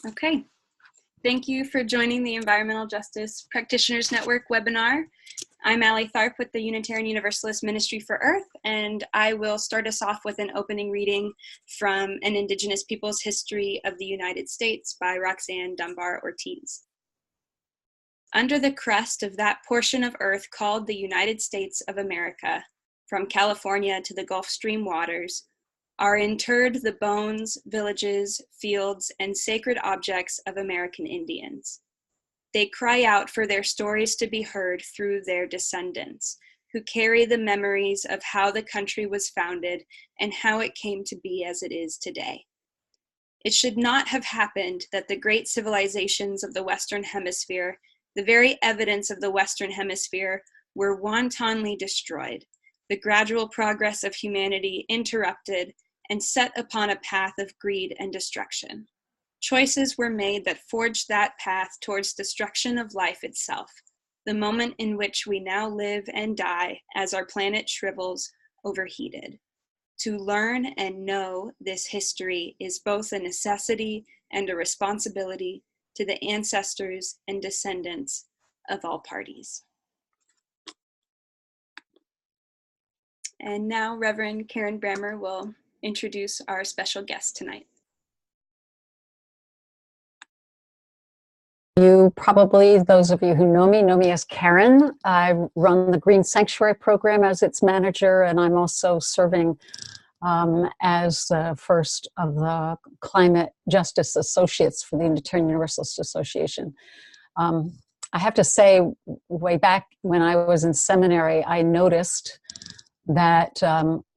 Okay. Thank you for joining the Environmental Justice Practitioners Network webinar. I'm Allie Tharp with the Unitarian Universalist Ministry for Earth, and I will start us off with an opening reading from An Indigenous People's History of the United States by Roxanne Dunbar Ortiz. Under the crust of that portion of Earth called the United States of America, from California to the Gulf Stream waters, are interred the bones, villages, fields, and sacred objects of American Indians. They cry out for their stories to be heard through their descendants, who carry the memories of how the country was founded and how it came to be as it is today. It should not have happened that the great civilizations of the Western Hemisphere, the very evidence of the Western Hemisphere, were wantonly destroyed, the gradual progress of humanity interrupted, and set upon a path of greed and destruction. Choices were made that forged that path towards destruction of life itself, the moment in which we now live and die as our planet shrivels, overheated. To learn and know this history is both a necessity and a responsibility to the ancestors and descendants of all parties. And now Reverend Karen Brammer will introduce our special guest tonight. You probably, those of you who know me as Karen. I run the Green Sanctuary program as its manager, and I'm also serving as the first of the Climate Justice Associates for the Unitarian Universalist Association. I have to say, way back when I was in seminary, I noticed that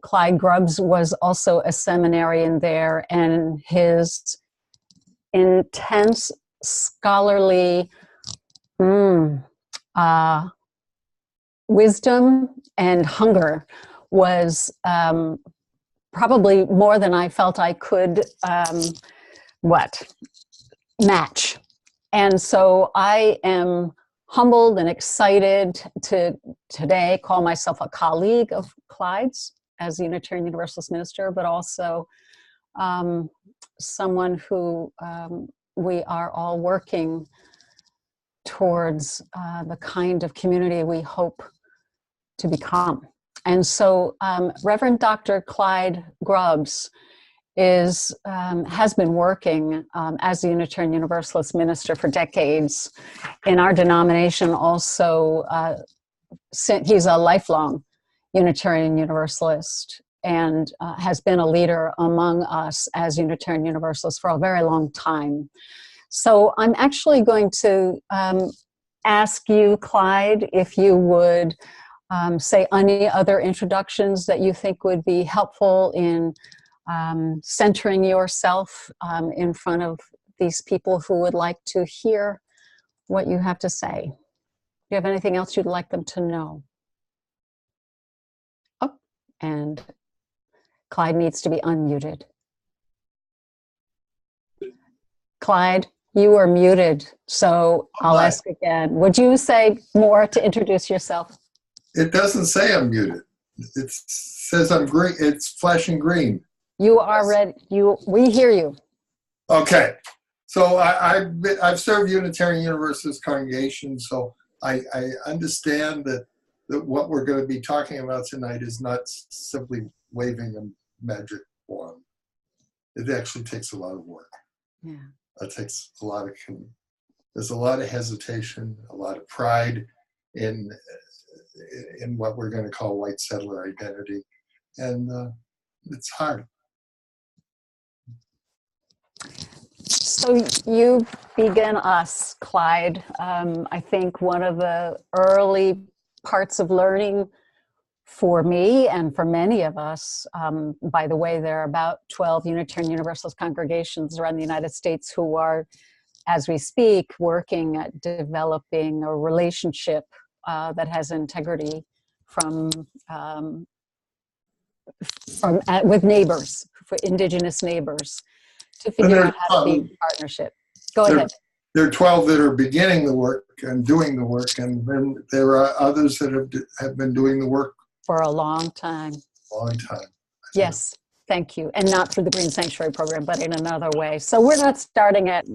Clyde Grubbs was also a seminarian there, and his intense scholarly wisdom and hunger was probably more than I felt I could match. And so I am humbled and excited to today call myself a colleague of Clyde's as the Unitarian Universalist minister, but also someone who we are all working towards the kind of community we hope to become. And so Reverend Dr. Clyde Grubbs has been working as the Unitarian Universalist minister for decades. In our denomination also, he's a lifelong Unitarian Universalist and has been a leader among us as Unitarian Universalists for a very long time. So I'm actually going to ask you, Clyde, if you would say any other introductions that you think would be helpful in centering yourself in front of these people who would like to hear what you have to say. Do you have anything else you'd like them to know? Oh, and Clyde needs to be unmuted. Clyde, you are muted, so I'll ask again. Would you say more to introduce yourself? It doesn't say I'm muted. It says I'm green. It's flashing green. You are ready. We hear you. Okay. So I've served Unitarian Universalist congregations, so I understand that what we're going to be talking about tonight is not simply waving a magic wand. It actually takes a lot of work. Yeah. It takes a lot of, there's a lot of hesitation, a lot of pride in what we're going to call white settler identity. And it's hard. So you began us, Clyde. I think one of the early parts of learning for me and for many of us, by the way, there are about 12 Unitarian Universalist congregations around the United States who are, as we speak, working at developing a relationship that has integrity with neighbors, for Indigenous neighbors, to figure out how to be in partnership. Go ahead. There are 12 that are beginning the work and doing the work, and then there are others that have been doing the work for a long time. Long time. Yes. Thank you. And not through the Green Sanctuary Program, but in another way. So we're not starting at,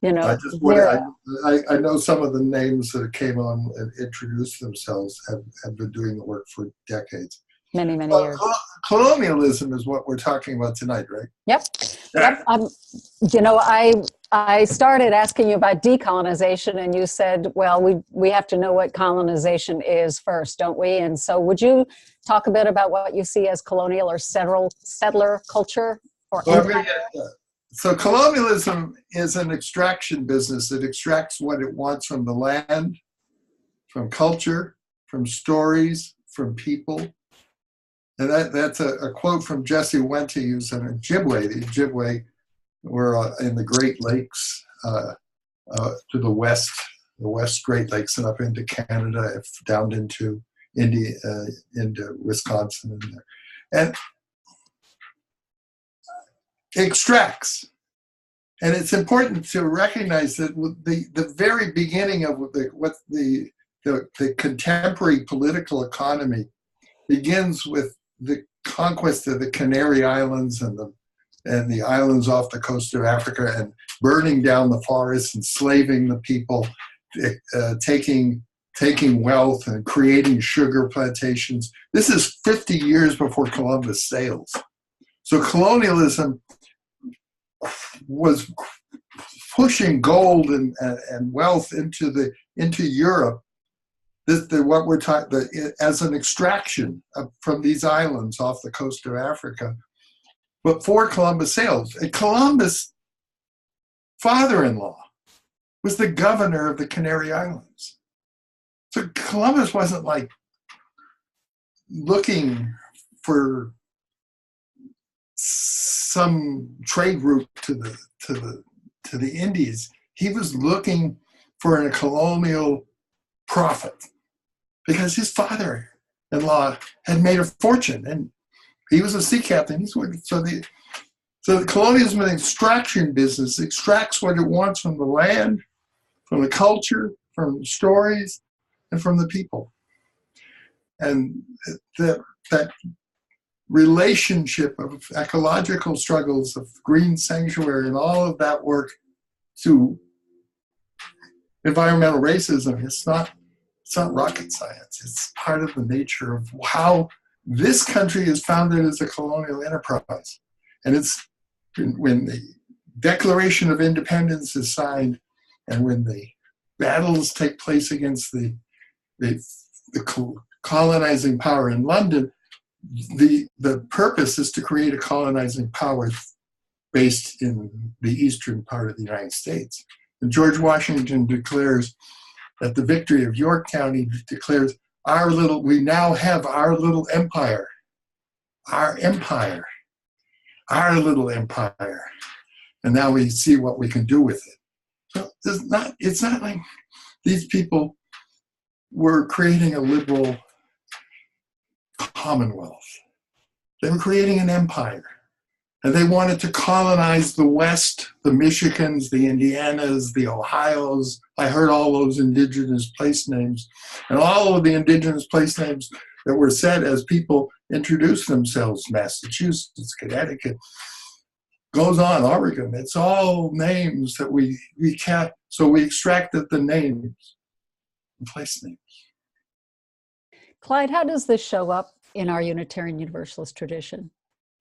I just want I know some of the names that came on and introduced themselves have been doing the work for decades. Many, many years. Colonialism is what we're talking about tonight, right? Yep. Yep. I started asking you about decolonization, and you said, well, we have to know what colonization is first, don't we? And so would you talk a bit about what you see as colonial or settler culture? So colonialism is an extraction business. It extracts what it wants from the land, from culture, from stories, from people. And that's a quote from Jesse Wente, who's an Ojibwe. The Ojibwe were in the Great Lakes to the West Great Lakes, and up into Canada, down into India, into Wisconsin, and extracts. And it's important to recognize that the very beginning of the contemporary political economy begins with the conquest of the Canary Islands and the islands off the coast of Africa, and burning down the forests, enslaving the people, taking wealth and creating sugar plantations. This is 50 years before Columbus sails. So colonialism was pushing gold and wealth into Europe. What we're talking as an extraction from these islands off the coast of Africa. Before Columbus sails, Columbus' father-in-law was the governor of the Canary Islands. So Columbus wasn't like looking for some trade route to the Indies. He was looking for a colonial profit because his father-in-law had made a fortune, and he was a sea captain. So the colonialism and extraction business extracts what it wants from the land, from the culture, from the stories, and from the people. And that relationship of ecological struggles, of green sanctuary, and all of that work to environmental racism, it's not rocket science. It's part of the nature of how this country is founded as a colonial enterprise. And it's when the Declaration of Independence is signed, and when the battles take place against the colonizing power in London, the purpose is to create a colonizing power based in the eastern part of the United States. And George Washington declares at the victory of York County, declares, we now have our little empire, our little empire. And now we see what we can do with it. So it's not like these people were creating a liberal commonwealth. They were creating an empire. And they wanted to colonize the West, the Michigans, the Indianas, the Ohios. I heard all those indigenous place names. And all of the indigenous place names that were said as people introduced themselves, Massachusetts, Connecticut, goes on, Oregon. It's all names that we can't, so we extracted the names, the place names. Clyde, how does this show up in our Unitarian Universalist tradition?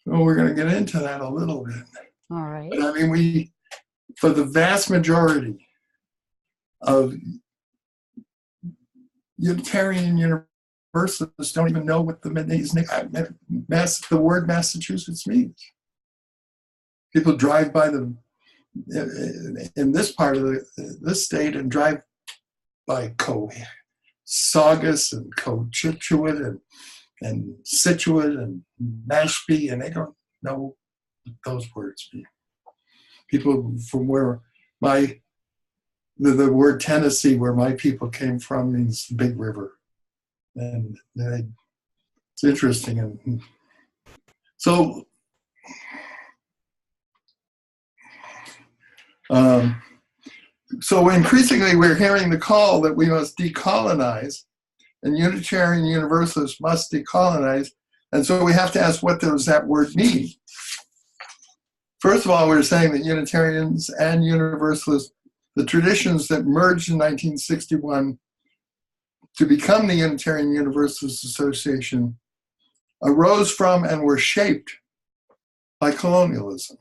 Well, we're going to get into that a little bit. All right. But I mean, for the vast majority of Unitarian Universalists don't even know what the word Massachusetts means. People drive by them in this part of this state and drive by Saugus and Cochituate and Scituate and Mashpee, and they don't know what those words mean. People from where the word Tennessee, where my people came from, means big river. And it's interesting. And so increasingly we're hearing the call that we must decolonize, and Unitarian Universalists must decolonize, And so we have to ask, what does that word mean? First of all, we're saying that Unitarians and Universalists, the traditions that merged in 1961 to become the Unitarian Universalist Association, arose from and were shaped by colonialism.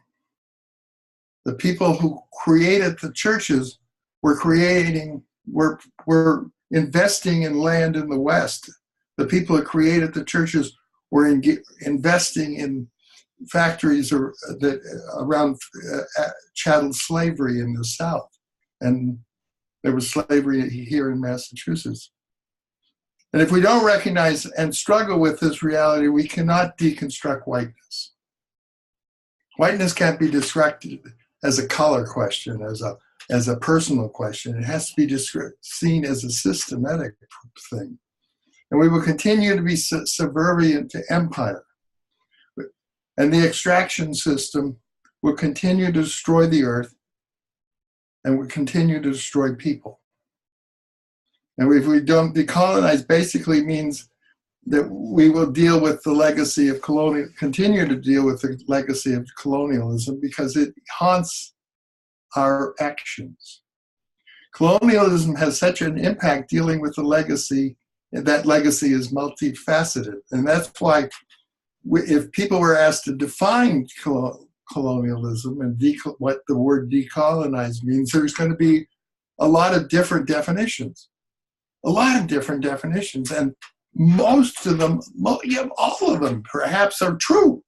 The people who created the churches were investing in land in the West. The people who created the churches were investing in factories around chattel slavery in the South. And there was slavery here in Massachusetts. And if we don't recognize and struggle with this reality, we cannot deconstruct whiteness. Whiteness can't be described as a color question, as a personal question. It has to be seen as a systematic thing. And we will continue to be subservient to empire. And the extraction system will continue to destroy the earth and will continue to destroy people. And if we don't decolonize, basically means that we will deal with the legacy of continue to deal with the legacy of colonialism, because it haunts our actions. Colonialism has such an impact dealing with the legacy, and that legacy is multifaceted. And that's why if people were asked to define colonialism and what the word decolonize means, there's going to be a lot of different definitions. And most of them, all of them perhaps are true.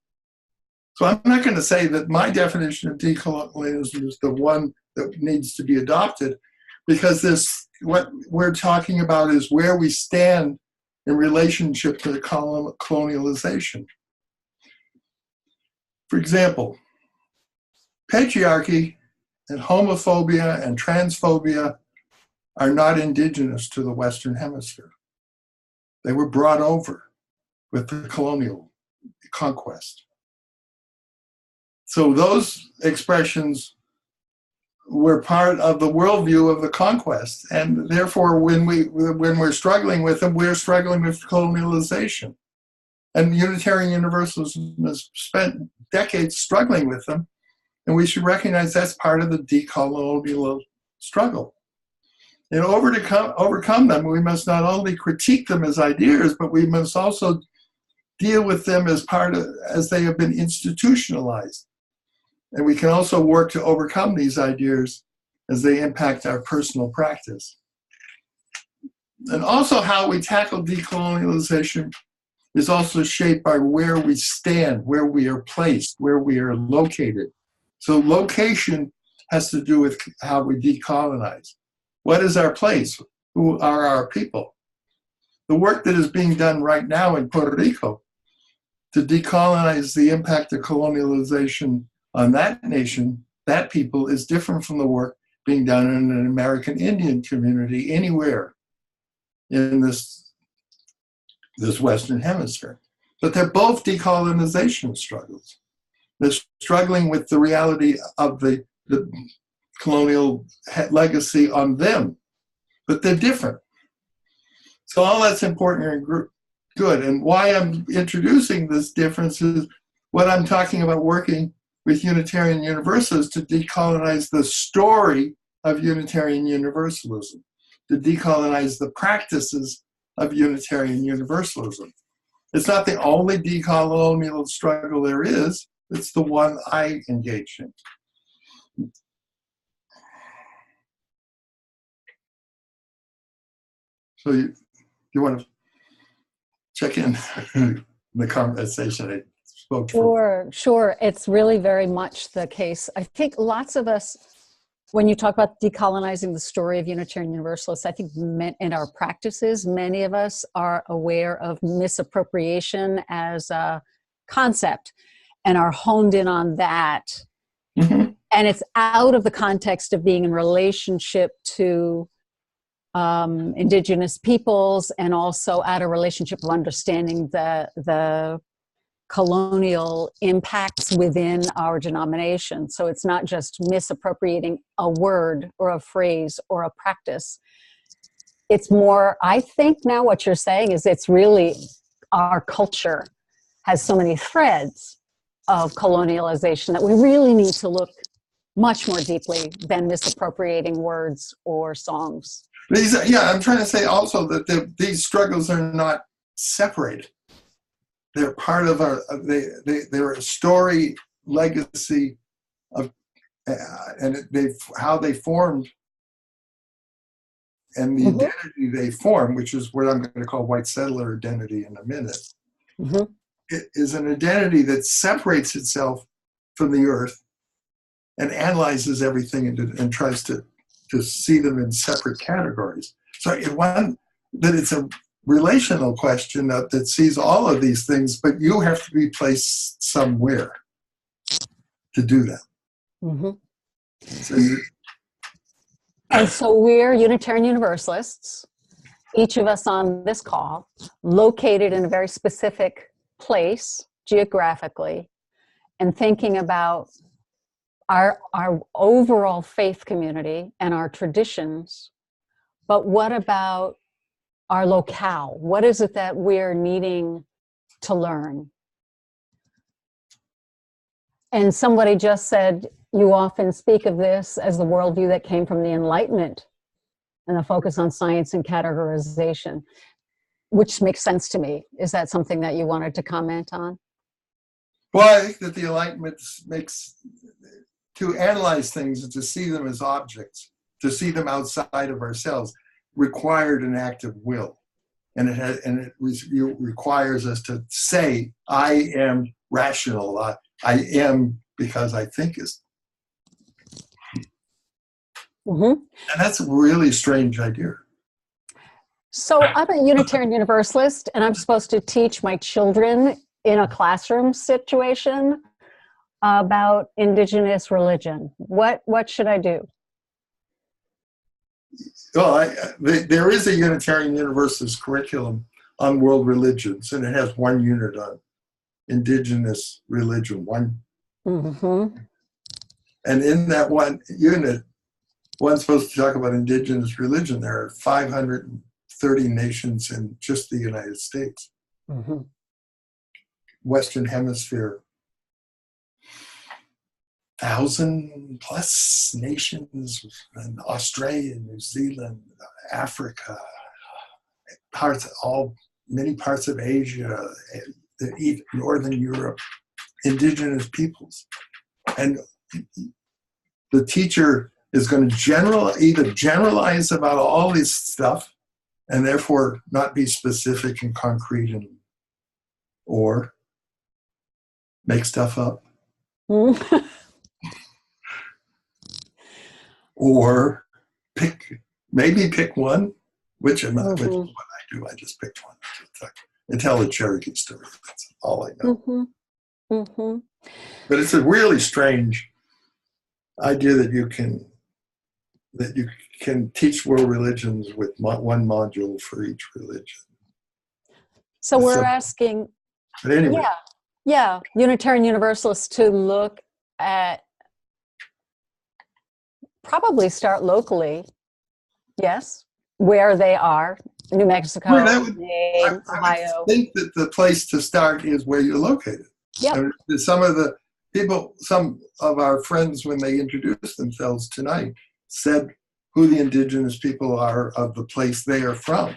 So I'm not going to say that my definition of decolonialism is the one that needs to be adopted, because what we're talking about is where we stand in relationship to the colonialization. For example, patriarchy and homophobia and transphobia are not indigenous to the Western Hemisphere. They were brought over with the colonial conquest. So those expressions were part of the worldview of the conquest, and therefore when we're struggling with them, we're struggling with colonialization. And Unitarian Universalism has spent decades struggling with them, and we should recognize that's part of the decolonial struggle. In order to overcome them, we must not only critique them as ideas, but we must also deal with them as they have been institutionalized. And we can also work to overcome these ideas as they impact our personal practice. And also how we tackle decolonialization is also shaped by where we stand, where we are placed, where we are located. So location has to do with how we decolonize. What is our place? Who are our people? The work that is being done right now in Puerto Rico to decolonize the impact of colonialization on that nation, that people, is different from the work being done in an American Indian community anywhere in this Western Hemisphere. But they're both decolonization struggles. They're struggling with the reality of the colonial legacy on them, but they're different. So all that's important and good. And why I'm introducing this difference is what I'm talking about working with Unitarian Universalists to decolonize the story of Unitarian Universalism, to decolonize the practices of Unitarian Universalism. It's not the only decolonial struggle there is, it's the one I engage in. So you want to check in the conversation I spoke for? Sure. It's really very much the case. I think lots of us, when you talk about decolonizing the story of Unitarian Universalists, I think in our practices, many of us are aware of misappropriation as a concept and are honed in on that. Mm-hmm. And it's out of the context of being in relationship to indigenous peoples, and also out of relationship of understanding the colonial impacts within our denomination. So it's not just misappropriating a word or a phrase or a practice. It's more, I think now what you're saying is it's really our culture has so many threads of colonialization that we really need to look much more deeply than misappropriating words or songs. I'm trying to say also that these struggles are not separated. They're part of they're a story, legacy of, and how they formed, and the identity they form, which is what I'm going to call white settler identity in a minute. It is an identity that separates itself from the earth and analyzes everything and tries to see them in separate categories. So that it's a relational question that sees all of these things, but you have to be placed somewhere to do that. And so we're Unitarian Universalists, each of us on this call, located in a very specific place geographically, and thinking about our overall faith community and our traditions. But what about our locale? What is it that we're needing to learn? And somebody just said, you often speak of this as the worldview that came from the Enlightenment and the focus on science and categorization, which makes sense to me. Is that something that you wanted to comment on? Well, I think that the Enlightenment makes, to analyze things and to see them as objects, to see them outside of ourselves, required an act of will. And it requires us to say, I am rational. I am because I think is. And that's a really strange idea. So I'm a Unitarian Universalist, and I'm supposed to teach my children in a classroom situation about indigenous religion. What should I do? Well, there is a Unitarian Universalist curriculum on world religions, and it has one unit on indigenous religion. And in that one unit, one's supposed to talk about indigenous religion. There are 530 nations in just the United States. Western Hemisphere, 1,000+ nations in Australia, New Zealand, Africa, many parts of Asia, Northern Europe, indigenous peoples. And the teacher is going to either generalize about all this stuff and therefore not be specific and concrete, or make stuff up. Or maybe pick one, which is what I do. I just picked one and tell the Cherokee story. That's all I know. But it's a really strange idea that you can teach world religions with one module for each religion. So we're asking, but anyway, Unitarian Universalists to look at, probably start locally, yes, where they are, New Mexico, Ohio. I think that the place to start is where you're located. Some of our friends, when they introduced themselves tonight, said who the indigenous people are of the place they are from.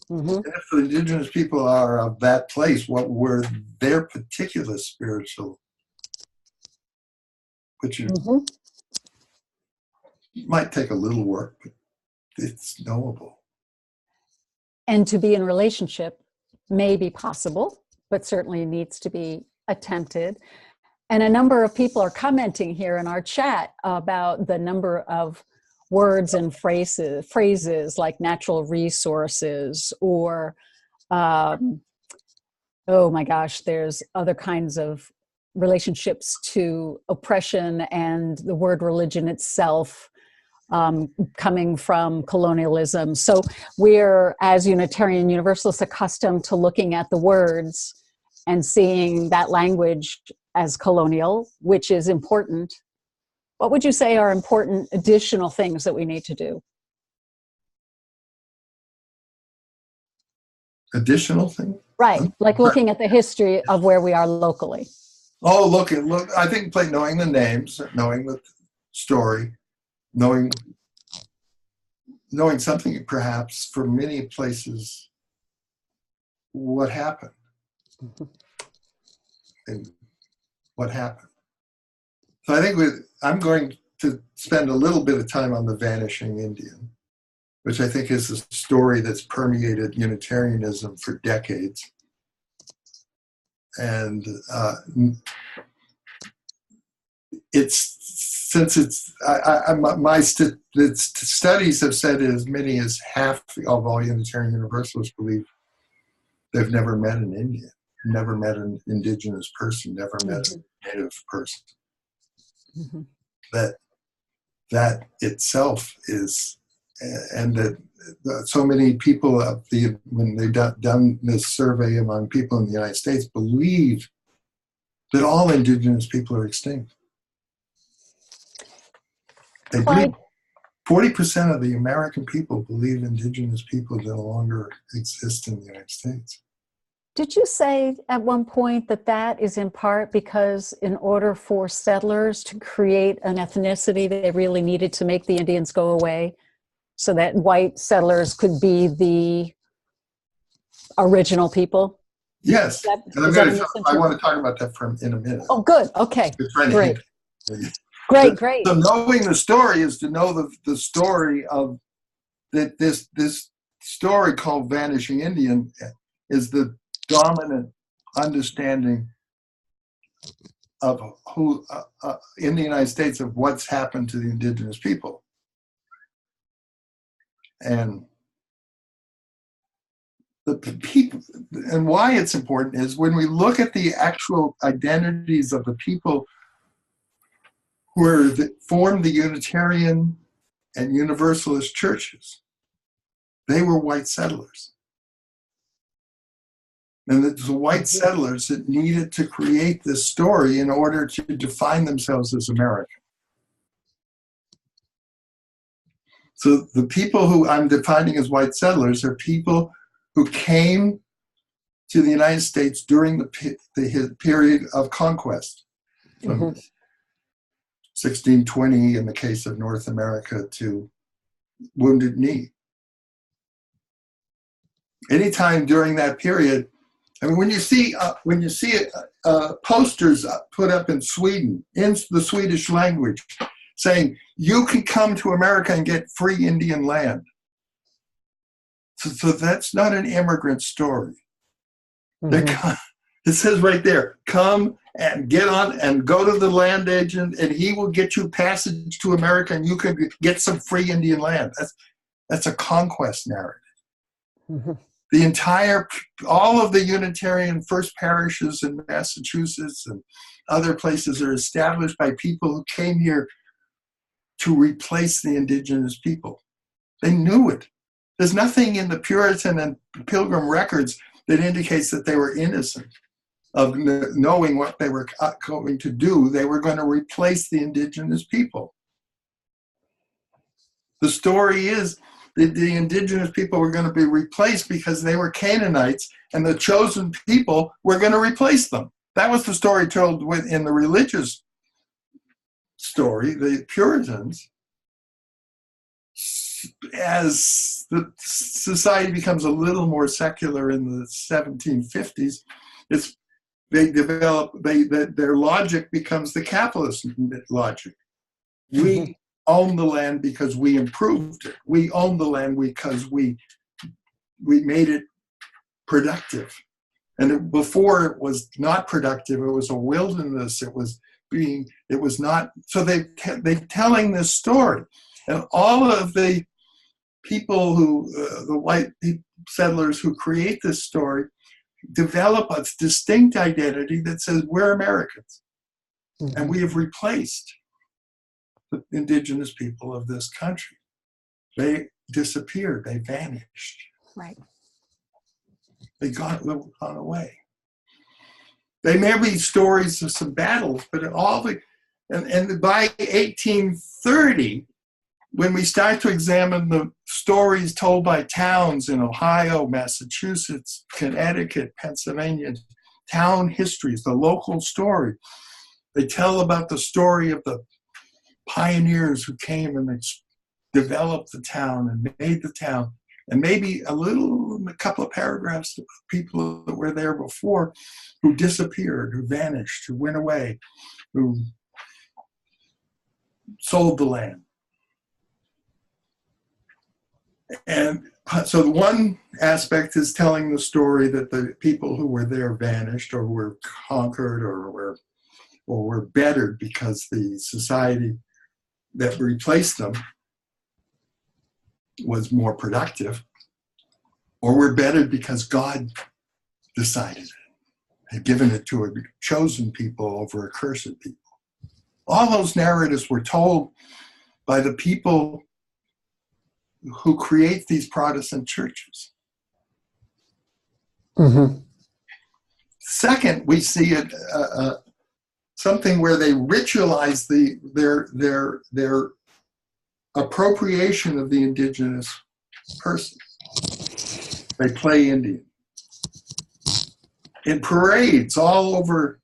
And if the indigenous people are of that place, what were their particular spiritual, which might take a little work, but it's knowable. And to be in relationship may be possible, but certainly needs to be attempted. And a number of people are commenting here in our chat about the number of words and phrases like natural resources, or, oh my gosh, there's other kinds of relationships to oppression, and the word religion itself coming from colonialism. So we're, as Unitarian Universalists, accustomed to looking at the words and seeing that language as colonial, which is important. What would you say are important additional things that we need to do? Additional thing? Right, like looking at the history of where we are locally. Oh, look, I think knowing the names, knowing the story, knowing something perhaps for many places, what happened. And what happened. So I think I'm going to spend a little bit of time on the vanishing Indian, which I think is a story that's permeated Unitarianism for decades. And my studies have said as many as half of all Unitarian Universalists believe they've never met an Indian, never met an indigenous person, never met a native person. Mm-hmm. That itself is, and that so many people when they've done this survey among people in the United States, believe that all indigenous people are extinct. They believe 40% of the American people believe indigenous people no longer exist in the United States. Did you say at one point that is in part because in order for settlers to create an ethnicity, they really needed to make the Indians go away so that white settlers could be the original people? Yes. I want to talk about that in a minute. Oh, good. Okay. Great. Great. So knowing the story is to know the story of that. This story called Vanishing Indian is the dominant understanding of who in the United States of what's happened to the indigenous people. And the people, and why it's important is when we look at the actual identities of the people who formed the Unitarian and Universalist churches, they were white settlers. And it was the white settlers that needed to create this story in order to define themselves as American. So the people who I'm defining as white settlers are people who came to the United States during the period of conquest, from 1620 in the case of North America to Wounded Knee. Anytime during that period, I mean, when you see posters put up in Sweden, in the Swedish language, saying, you can come to America and get free Indian land. So that's not an immigrant story. Mm-hmm. It says right there, come and get on and go to the land agent and he will get you passage to America and you can get some free Indian land. That's a conquest narrative. Mm-hmm. All of the Unitarian first parishes in Massachusetts and other places are established by people who came here to replace the indigenous people. They knew it. There's nothing in the Puritan and Pilgrim records that indicates that they were innocent of knowing what they were going to do. They were going to replace the indigenous people. The story is that the indigenous people were going to be replaced because they were Canaanites, and the chosen people were going to replace them. That was the story told in the religious story, the Puritans. As the society becomes a little more secular in the 1750s, their logic becomes the capitalist logic. We own the land because we improved it. We own the land because we made it productive. And before it was not productive, it was a wilderness. It was not. So they're telling this story. And all of the people the white settlers who create this story, develop a distinct identity that says we're Americans. Mm-hmm. And we have replaced the indigenous people of this country. They disappeared. They vanished. Right. They gone away. They may be stories of some battles, but and by 1830, when we start to examine the stories told by towns in Ohio, Massachusetts, Connecticut, Pennsylvania, town histories, the local story, they tell about the story of the pioneers who came and they developed the town and made the town, and maybe a couple of paragraphs of people that were there before who disappeared, who vanished, who went away, who sold the land. And so one aspect is telling the story that the people who were there vanished or were conquered or were bettered because the society that replaced them was more productive, or were bettered because God decided it, had given it to a chosen people over a cursed people. All those narratives were told by the people who create these Protestant churches. Mm-hmm. Second, we see something where they ritualize their appropriation of the indigenous person. They play Indian. In parades all over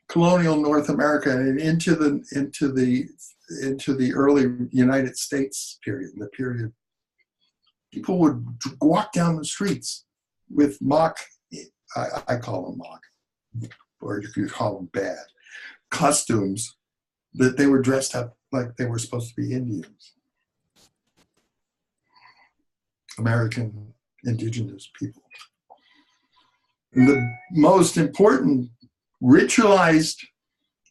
colonial North America and into the early United States period, the period, people would walk down the streets with mock, I call them mock, or you could call them bad, costumes that they were dressed up like they were supposed to be Indians. American indigenous people. And the most important ritualized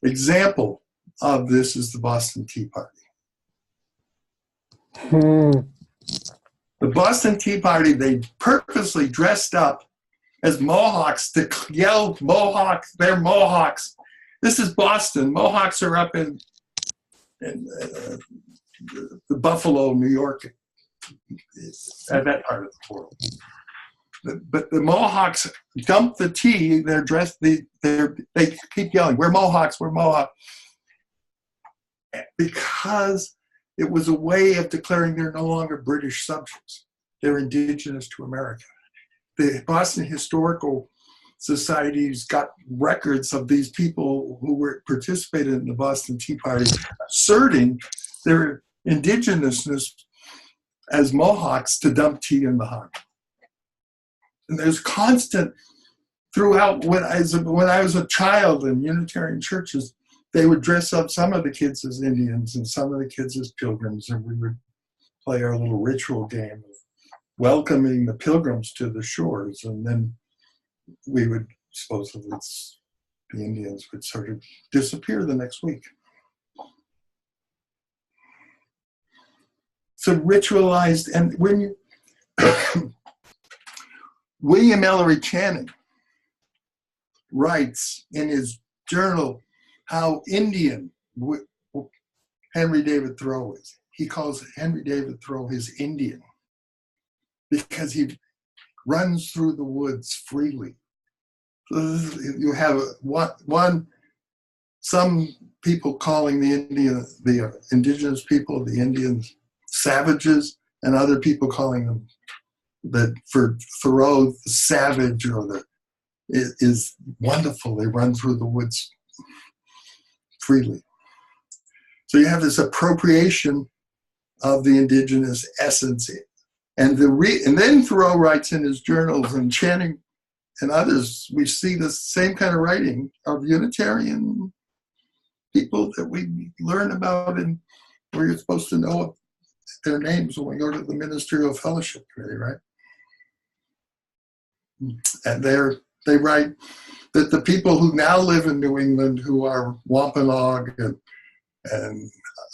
example of this is the Boston Tea Party. The Boston Tea Party, they purposely dressed up as Mohawks to yell Mohawks, they're Mohawks. This is Boston. Mohawks are up in the Buffalo, New York, at that part of the world. But the Mohawks dump the tea, they're dressed, they keep yelling, we're Mohawks, we're Mohawks. Because it was a way of declaring they're no longer British subjects. They're indigenous to America. The Boston Historical Society's got records of these people who were participated in the Boston Tea Party asserting their indigenousness as Mohawks to dump tea in the harbor. And there's constant throughout when I was a child in Unitarian churches, they would dress up some of the kids as Indians and some of the kids as pilgrims, and we would play our little ritual game of welcoming the pilgrims to the shores, and then we would supposedly, the Indians would sort of disappear the next week. So ritualized, and when you William Ellery Channing writes in his journal how Indian Henry David Thoreau is. He calls Henry David Thoreau his Indian because he runs through the woods freely. You have some people calling the indigenous people, the Indians, savages, and other people calling them, that for Thoreau, the savage is wonderful. They run through the woods freely. So you have this appropriation of the indigenous essence. And then Thoreau writes in his journals, and Channing and others, we see the same kind of writing of Unitarian people that we learn about, and where you're supposed to know their names when we go to the Ministerial Fellowship Committee, right? And they write that the people who now live in New England, who are Wampanoag and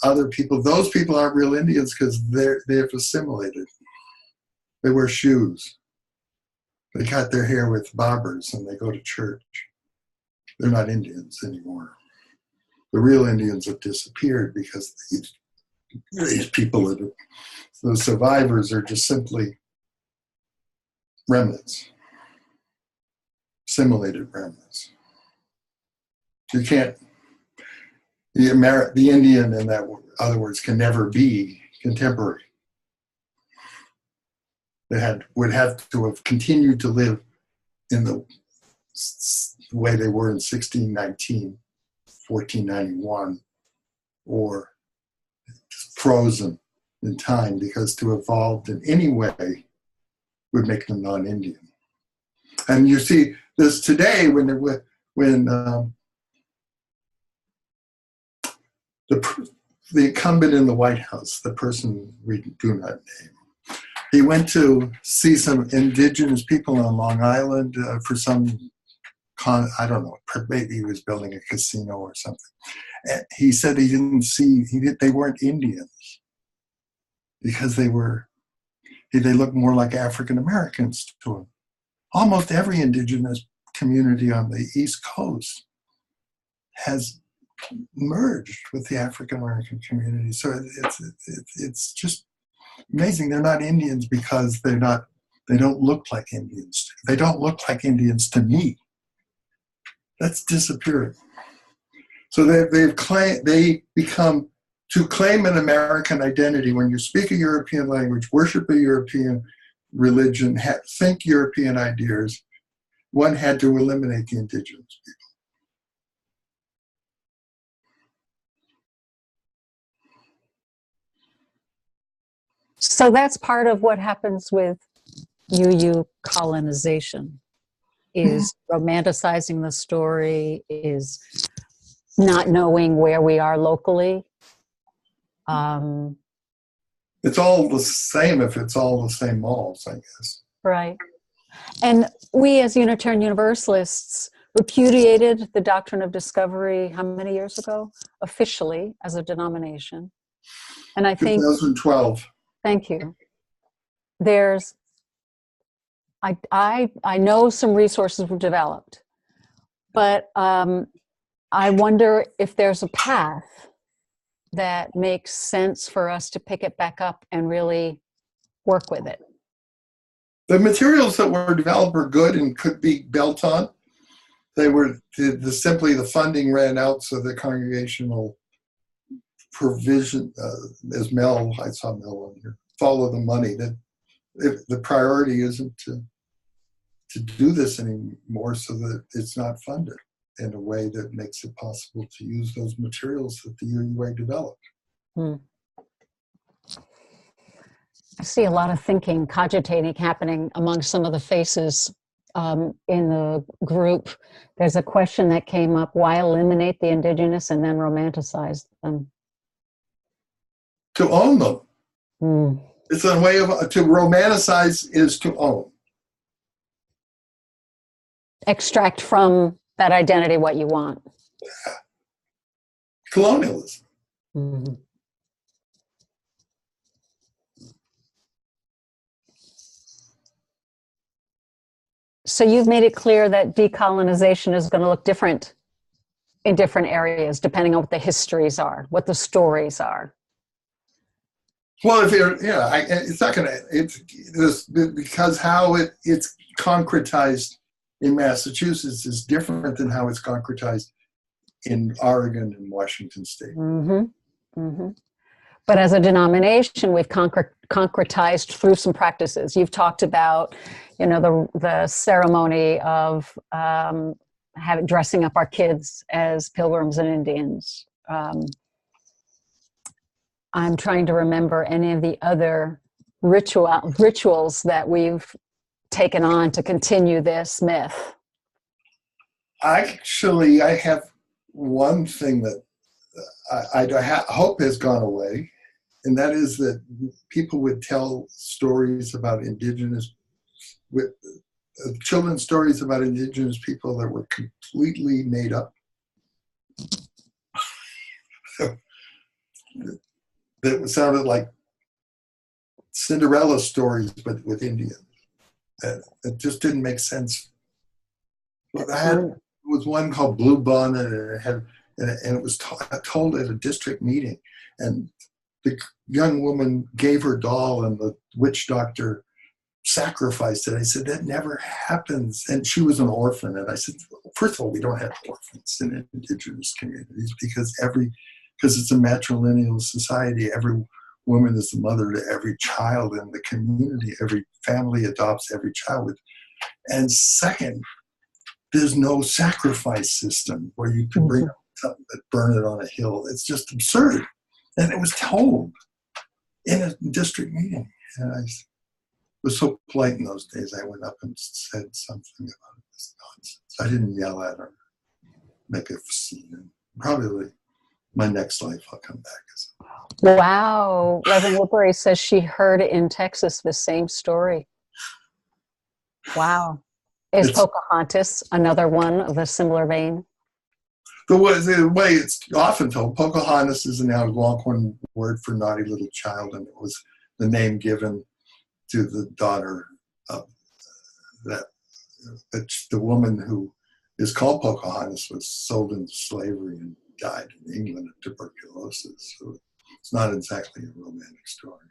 other people, those people aren't real Indians because they've assimilated. They wear shoes. They cut their hair with bobbers and they go to church. They're not Indians anymore. The real Indians have disappeared because these people, the survivors, are just simply remnants. Assimilated remnants. You can't, the Indian, in that other words, can never be contemporary. They would have to have continued to live in the way they were in 1619, 1491, or frozen in time, because to evolve in any way would make them non-Indian. And you see this today when the incumbent in the White House, the person we do not name, he went to see some indigenous people on Long Island for some, I don't know, maybe he was building a casino or something. And he said he didn't see, they weren't Indians because they looked more like African Americans to him. Almost every indigenous community on the East Coast has merged with the African American community. So it's just amazing. They're not Indians because they don't look like Indians. They don't look like Indians to me. That's disappearing. So they become, to claim an American identity, when you speak a European language, worship a European religion, think European ideas, one had to eliminate the indigenous people. So that's part of what happens with colonization, is romanticizing the story, is not knowing where we are locally. It's all the same if it's all the same malls, I guess. Right. And we as Unitarian Universalists repudiated the doctrine of discovery how many years ago? Officially as a denomination. And I think 2012. Thank you. I know some resources were developed, but I wonder if there's a path that makes sense for us to pick it back up and really work with it. The materials that were developed were good and could be built on. They were simply the funding ran out, so the congregational provision, as Mel, I saw Mel on here, follow the money. That if the priority isn't to do this anymore, so that it's not funded in a way that makes it possible to use those materials that the UUA developed. I see a lot of thinking, cogitating happening among some of the faces in the group. There's a question that came up: why eliminate the indigenous and then romanticize them? To own them. It's a way of, to romanticize is to own. Extract from that identity what you want. Yeah. Colonialism. So you've made it clear that decolonization is going to look different in different areas, depending on what the histories are, what the stories are. Well, it's not going to, it's because how it's concretized in Massachusetts is different than how it's concretized in Oregon and Washington State. But as a denomination, we've concretized through some practices. You've talked about, the ceremony of dressing up our kids as pilgrims and Indians. I'm trying to remember any of the other rituals that we've taken on to continue this myth. Actually, I have one thing that I hope has gone away, and that is that people would tell stories about children's stories about indigenous people that were completely made up. That sounded like Cinderella stories, but with Indians. It just didn't make sense. But there was one called Blue Bonnet, and it was told at a district meeting, and the young woman gave her doll, and the witch doctor sacrificed it. I said, that never happens. And she was an orphan, and I said, first of all, we don't have orphans in indigenous communities because it's a matrilineal society. Every woman is the mother to every child in the community. Every family adopts every child. And second, there's no sacrifice system where you can bring up something and burn it on a hill. It's just absurd. And it was told in a district meeting. And I was so polite in those days, I went up and said something about this nonsense. I didn't yell at her, make a scene. Probably my next life I'll come back. Wow. Reverend Woodbury says she heard in Texas the same story. Wow. Is Pocahontas another one of a similar vein? The way it's often told, Pocahontas is an Algonquin word for naughty little child, and it was the name given to the daughter of that. The woman who is called Pocahontas was sold into slavery and died in England of tuberculosis. So it's not exactly a romantic story.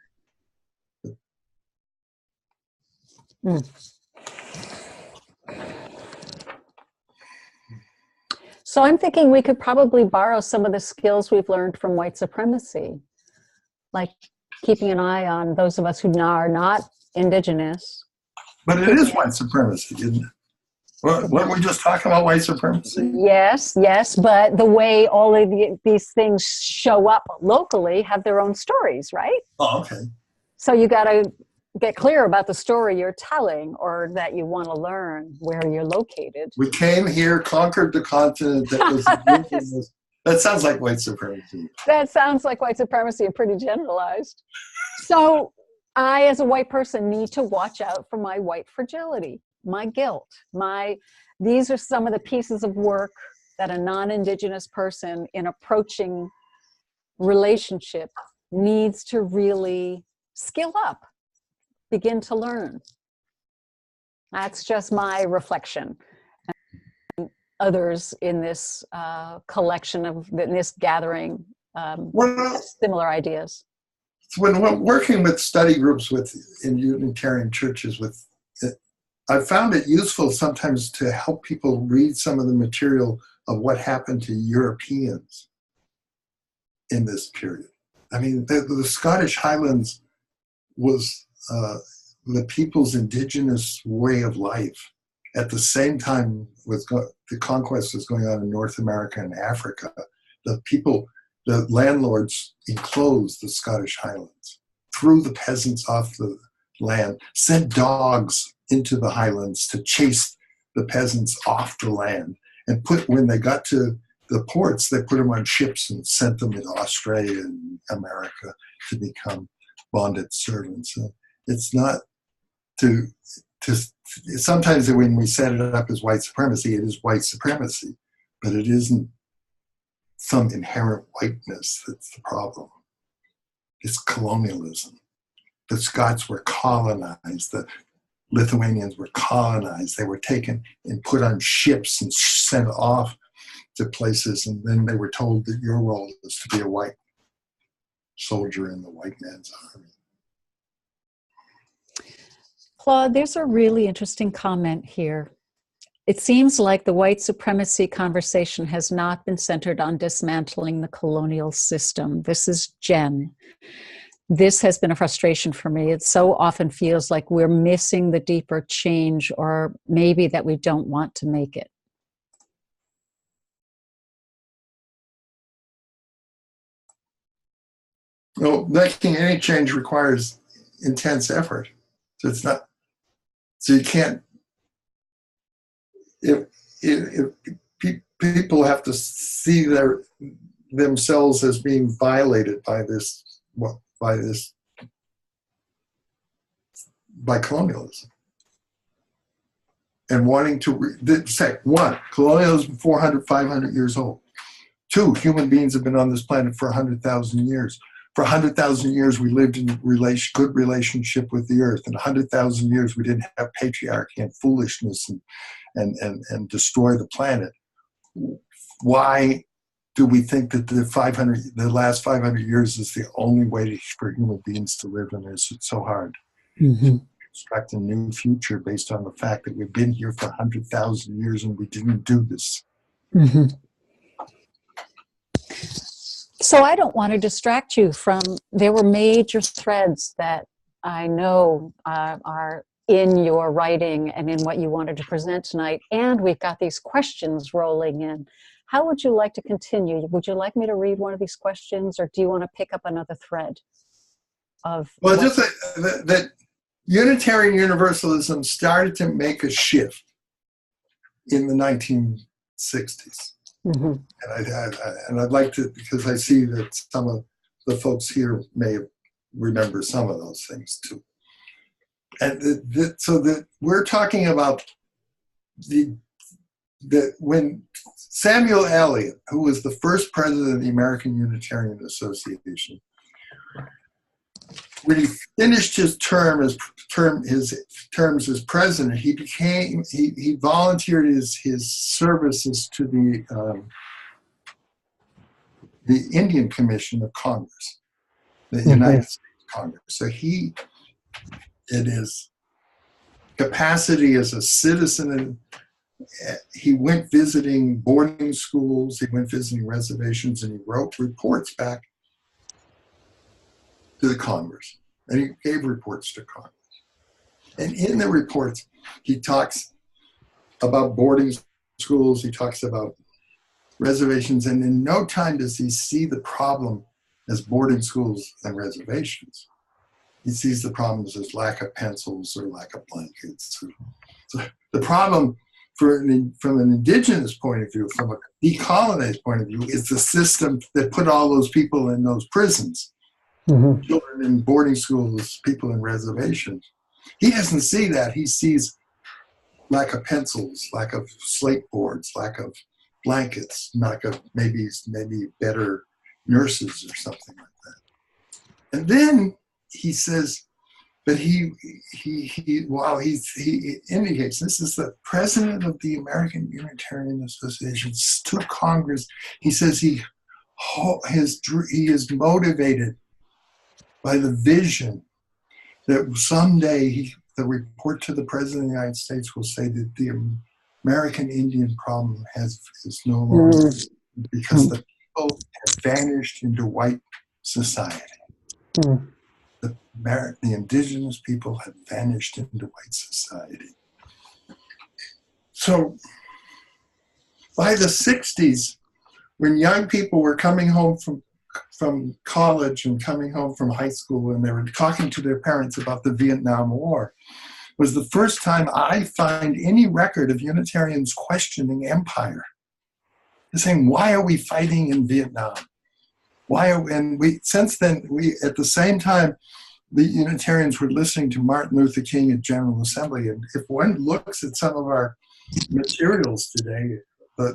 So I'm thinking we could probably borrow some of the skills we've learned from white supremacy, like keeping an eye on those of us who are not indigenous. But it is white supremacy, isn't it? Weren't we just talking about white supremacy? Yes, but the way all of these things show up locally have their own stories, right? Oh, okay. So you got to get clear about the story you're telling or that you want to learn where you're located. We came here, conquered the continent that was that sounds like white supremacy. That sounds like white supremacy and pretty generalized. So I, as a white person, need to watch out for my white fragility, my guilt, these are some of the pieces of work that a non-Indigenous person in approaching relationship needs to really skill up, begin to learn. That's just my reflection. And others in this collection in this gathering, similar ideas. When we're working with study groups in Unitarian churches, I've found it useful sometimes to help people read some of the material of what happened to Europeans in this period. I mean, the Scottish Highlands was the people's indigenous way of life. At the same time the conquest was going on in North America and Africa, the landlords enclosed the Scottish Highlands, threw the peasants off the land, sent dogs into the highlands to chase the peasants off the land, and when they got to the ports, they put them on ships and sent them into Australia and America to become bonded servants. It's not to sometimes when we set it up as white supremacy, it is white supremacy, but it isn't some inherent whiteness that's the problem. It's colonialism. The Scots were colonized. The Lithuanians were colonized. They were taken and put on ships and sent off to places, and then they were told that your role is to be a white soldier in the white man's army. Claude, there's a really interesting comment here. It seems like the white supremacy conversation has not been centered on dismantling the colonial system. This is Jen. This has been a frustration for me. It so often feels like we're missing the deeper change, or maybe that we don't want to make it. Well, making any change requires intense effort. So it's not, so you can't, if people have to see themselves as being violated by colonialism, and wanting to say, one, colonialism 400, 500 years old. Two, human beings have been on this planet for 100,000 years. For 100,000 years, we lived in good relationship with the earth. In 100,000 years, we didn't have patriarchy and foolishness and destroy the planet. Why do we think that the last 500 years is the only way for human beings to live, and is it so hard? Mm-hmm. Construct a new future based on the fact that we've been here for 100,000 years and we didn't do this. Mm-hmm. So I don't want to distract you from, there were major threads that I know are in your writing and in what you wanted to present tonight. And we've got these questions rolling in. How would you like to continue? Would you like me to read one of these questions, or do you want to pick up another thread of? Well, just that Unitarian Universalism started to make a shift in the 1960s. Mm-hmm. And I'd like to, because I see that some of the folks here may remember some of those things too. And so that we're talking about when Samuel Eliot, who was the first president of the American Unitarian Association, when he finished his terms as president, he volunteered his services to the Indian Commission of Congress, the United States Congress. So in his capacity as a citizen, he went visiting boarding schools, he went visiting reservations, and he wrote reports back to the Congress. And he gave reports to Congress. And in the reports, he talks about boarding schools, he talks about reservations, and in no time does he see the problem as boarding schools and reservations. He sees the problems as lack of pencils or lack of blankets. So the problem from an indigenous point of view, from a decolonized point of view, is the system that put all those people in those prisons. Mm-hmm. Children in boarding schools, people in reservations. He doesn't see that. He sees lack of pencils, lack of slate boards, lack of blankets, lack of maybe better nurses or something like that. And then he says that he indicates, this is the president of the American Unitarian Association to Congress. He says he is motivated by the vision that someday the report to the President of the United States will say that the American Indian problem is no longer, because the people have vanished into white society. The indigenous people have vanished into white society. So by the 60s, when young people were coming home from college and coming home from high school, and they were talking to their parents about the Vietnam War, was the first time I find any record of Unitarians questioning empire. They're saying, why are we fighting in Vietnam? Since then, at the same time, the Unitarians were listening to Martin Luther King at General Assembly. And if one looks at some of our materials today,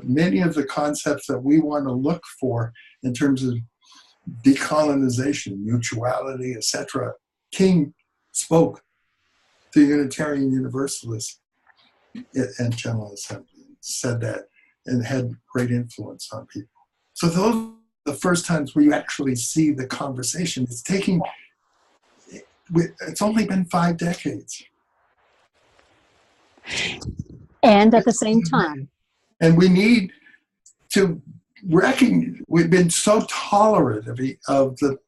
many of the concepts that we want to look for in terms of decolonization, mutuality, etc., King spoke to Unitarian Universalists at General Assembly, said that, and had great influence on people. So those are the first times where you actually see the conversation. It's only been 5 decades. And at the same time. And we need to recognize, we've been so tolerant that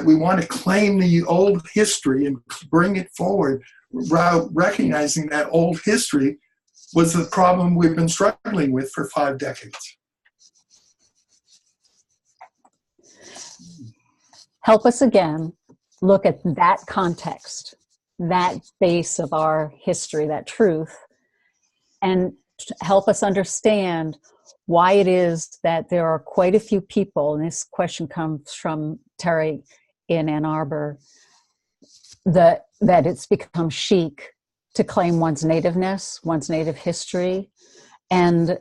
we want to claim the old history and bring it forward, recognizing that old history was the problem we've been struggling with for 5 decades. Help us again look at that context, that base of our history, that truth, and help us understand why it is that there are quite a few people, and this question comes from Terry in Ann Arbor, that it's become chic to claim one's nativeness, one's native history, and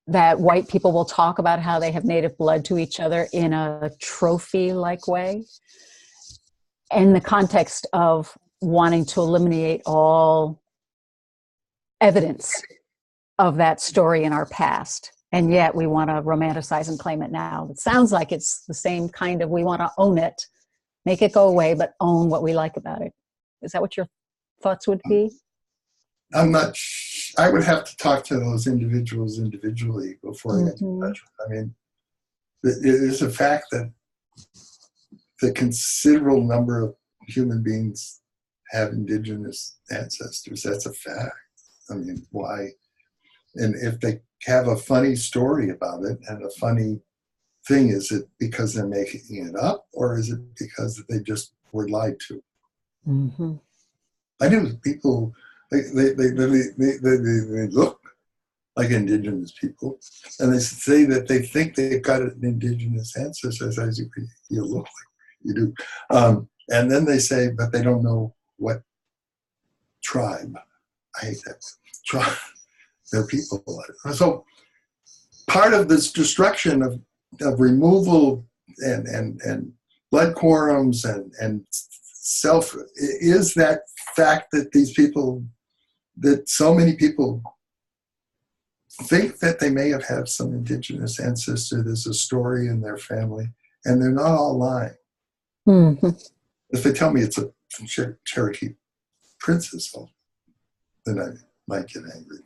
that white people will talk about how they have native blood to each other in a trophy-like way, in the context of wanting to eliminate all evidence of that story in our past. And yet we want to romanticize and claim it now. It sounds like it's the same kind of, we want to own it, make it go away, but own what we like about it. Is that what your thoughts would be? I'm not, I would have to talk to those individuals individually before I get in touch with them. I mean, it is a fact that the considerable number of human beings have indigenous ancestors. That's a fact. I mean, why? And if they have a funny story about it and a funny thing, is it because they're making it up, or is it because they just were lied to? Mm-hmm. I knew people, they look like indigenous people, and they say that they think they've got an indigenous ancestor. I say, you look like you do. And then they say, but they don't know what tribe. I hate that. Tribe. They're people. So part of this destruction of removal and blood quorums and self is that fact that these people, that so many people think that they may have had some indigenous ancestor. There's a story in their family, and they're not all lying. Mm-hmm. If they tell me it's a Cherokee princess, then I might get angry.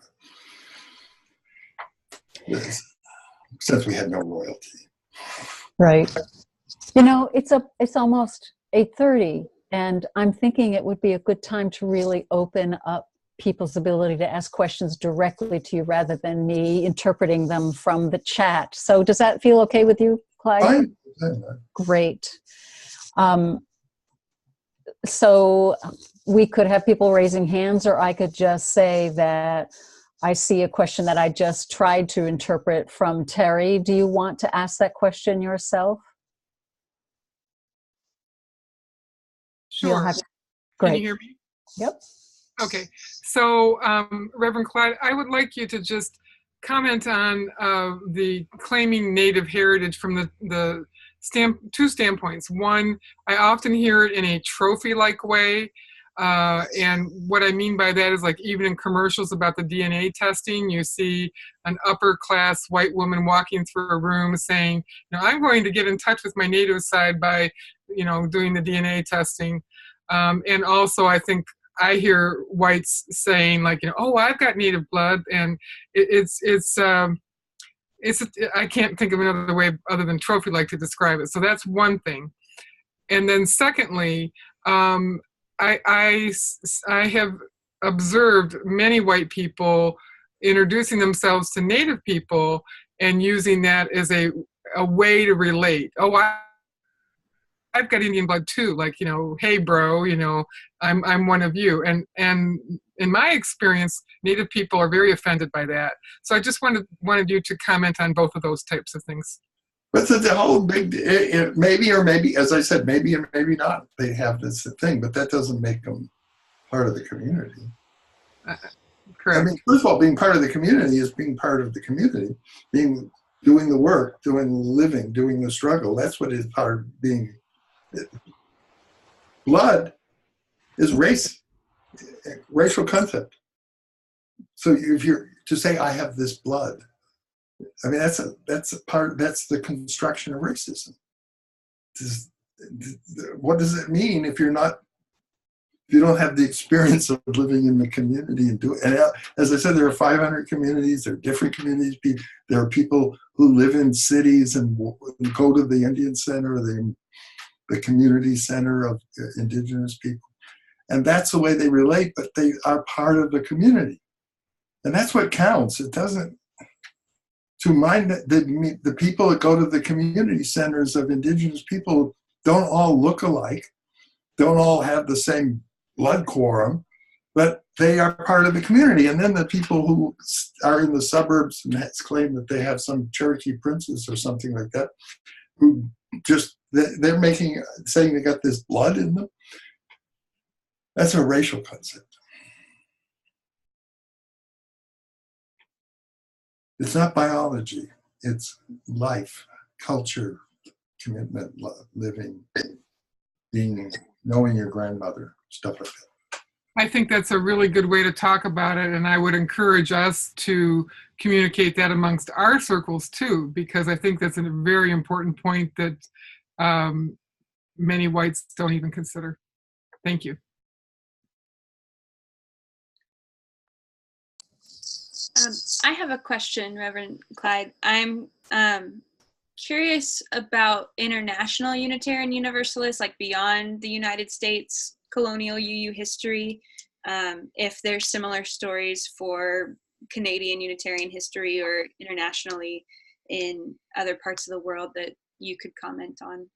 Since we had no royalty. Right. You know, it's almost 8:30, and I'm thinking it would be a good time to really open up people's ability to ask questions directly to you rather than me interpreting them from the chat. So does that feel okay with you, Clyde? Fine. Great. So we could have people raising hands, or I could just say that I see a question that I just tried to interpret from Terry. Do you want to ask that question yourself? Sure. Great. Can you hear me? Yep. Okay. So, Reverend Clyde, I would like you to just comment on the claiming Native heritage from the two standpoints. One, I often hear it in a trophy-like way. And what I mean by that is, like, even in commercials about the DNA testing, you see an upper class white woman walking through a room saying, you know, I'm going to get in touch with my Native side by, you know, doing the DNA testing. And also I think I hear whites saying, like, you know, oh, I've got Native blood, and I can't think of another way other than trophy-like to describe it. So that's one thing. And then secondly, I have observed many white people introducing themselves to Native people and using that as a way to relate. Oh, I've got Indian blood too. Like, you know, hey bro, you know, I'm one of you. And in my experience, Native people are very offended by that. So I just wanted you to comment on both of those types of things. But the whole big, maybe or maybe, as I said, maybe or maybe not, they have this thing, but that doesn't make them part of the community. Correct. I mean, first of all, being part of the community is being part of the community, doing the work, doing the living, doing the struggle. That's what is part of being. Blood is racial concept. So if you're to say I have this blood, I mean that's the construction of racism. What does it mean if you don't have the experience of living in the community and do it? And as I said, there are 500 communities. There are different communities. There are people who live in cities and go to the Indian Center, the community center of indigenous people. And that's the way they relate, but they are part of the community. And that's what counts. It doesn't, to mind that the people that go to the community centers of indigenous people don't all look alike, don't all have the same blood quorum, but they are part of the community. And then the people who are in the suburbs and claim that they have some Cherokee princess or something like that, who just, they're saying they got this blood in them. That's a racial concept. It's not biology. It's life, culture, commitment, living, being, knowing your grandmother, stuff like that. I think that's a really good way to talk about it, and I would encourage us to communicate that amongst our circles too, because I think that's a very important point that many whites don't even consider. Thank you. I have a question, Reverend Clyde. I'm curious about international Unitarian Universalists, like beyond the United States colonial UU history, if there's similar stories for Canadian Unitarian history or internationally in other parts of the world that you could comment on.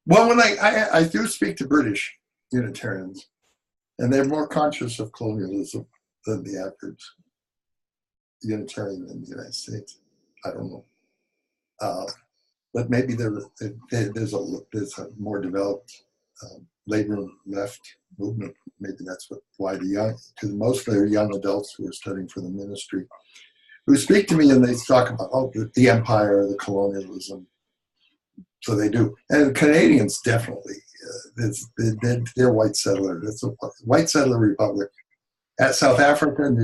Well, when I do speak to British Unitarians, and they're more conscious of colonialism than the average Unitarian in the United States. I don't know. But maybe there's a more developed labor left movement. Maybe that's why the young, because mostly they're young adults who are studying for the ministry, who speak to me and they talk about the empire, the colonialism. So they do, and Canadians definitely. They're white settler. It's a white settler republic. At South Africa,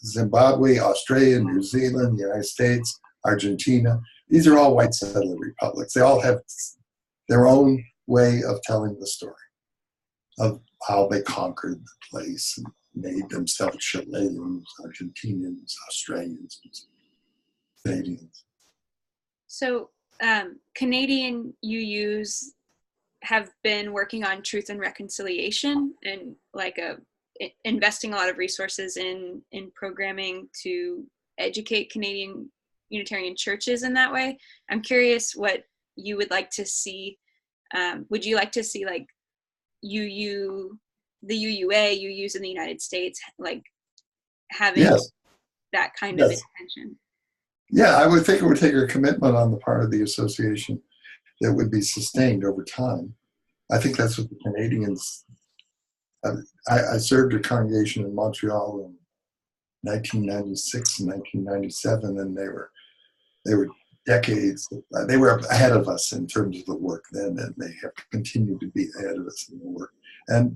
Zimbabwe, Australia, New Zealand, the United States, Argentina. These are all white settler republics. They all have their own way of telling the story of how they conquered the place and made themselves Chileans, Argentinians, Australians, Canadians. So Canadian UUs have been working on truth and reconciliation and investing a lot of resources in programming to educate Canadian Unitarian churches in that way. I'm curious what you would like to see. Would you like to see like the UUA, UUs in the United States, like having that kind of intention? Yeah, I would think it would take a commitment on the part of the association that would be sustained over time. I think that's what the Canadians. I served a congregation in Montreal in 1996 and 1997, and they were decades. They were ahead of us in terms of the work then, and they have continued to be ahead of us in the work. And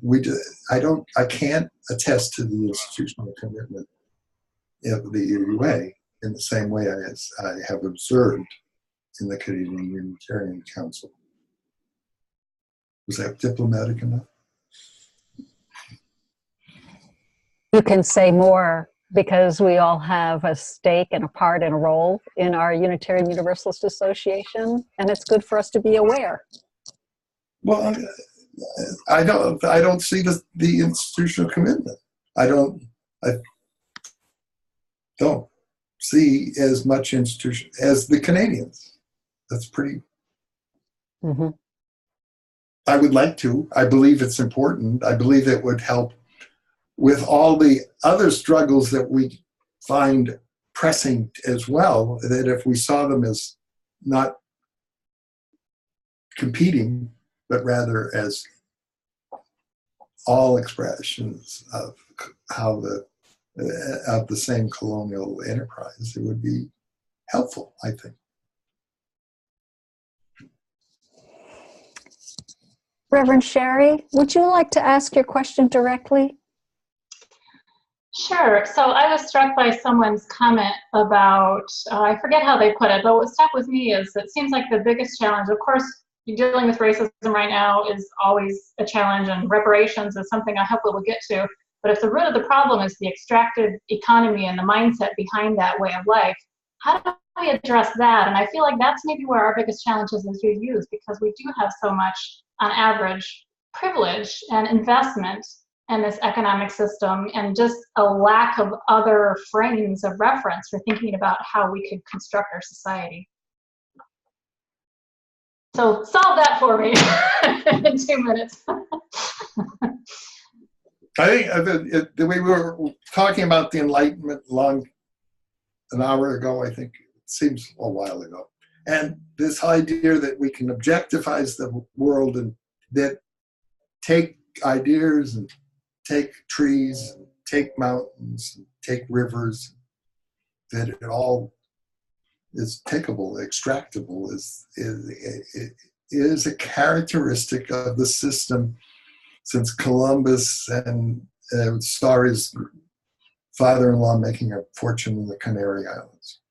I can't attest to the institutional commitment of the UUA in the same way as I have observed in the Canadian Unitarian Council. Was that diplomatic enough? You can say more because we all have a stake and a part and a role in our Unitarian Universalist Association, and it's good for us to be aware. Well, I don't see the institutional commitment. I don't see as much institution as the Canadians. That's pretty. Mm-hmm. I would like to. I believe it's important. I believe it would help with all the other struggles that we find pressing as well, that if we saw them as not competing, but rather as all expressions of how of the same colonial enterprise, it would be helpful, I think. Reverend Sherry, would you like to ask your question directly? Sure. So I was struck by someone's comment about, I forget how they put it, but what stuck with me is it seems like the biggest challenge, of course, dealing with racism right now is always a challenge, and reparations is something I hope we will get to. But if the root of the problem is the extractive economy and the mindset behind that way of life, how do we address that? And I feel like that's maybe where our biggest challenge is as UUs, because we do have so much, on average, privilege and investment in this economic system, and just a lack of other frames of reference for thinking about how we could construct our society. So solve that for me in 2 minutes. I think the way we were talking about the Enlightenment an hour ago, I think it seems a while ago. And this idea that we can objectify the world and that take ideas and take trees, take mountains, take rivers, that it all is takeable, extractable, is a characteristic of the system since Columbus and saw his father-in-law making a fortune in the Canary Islands.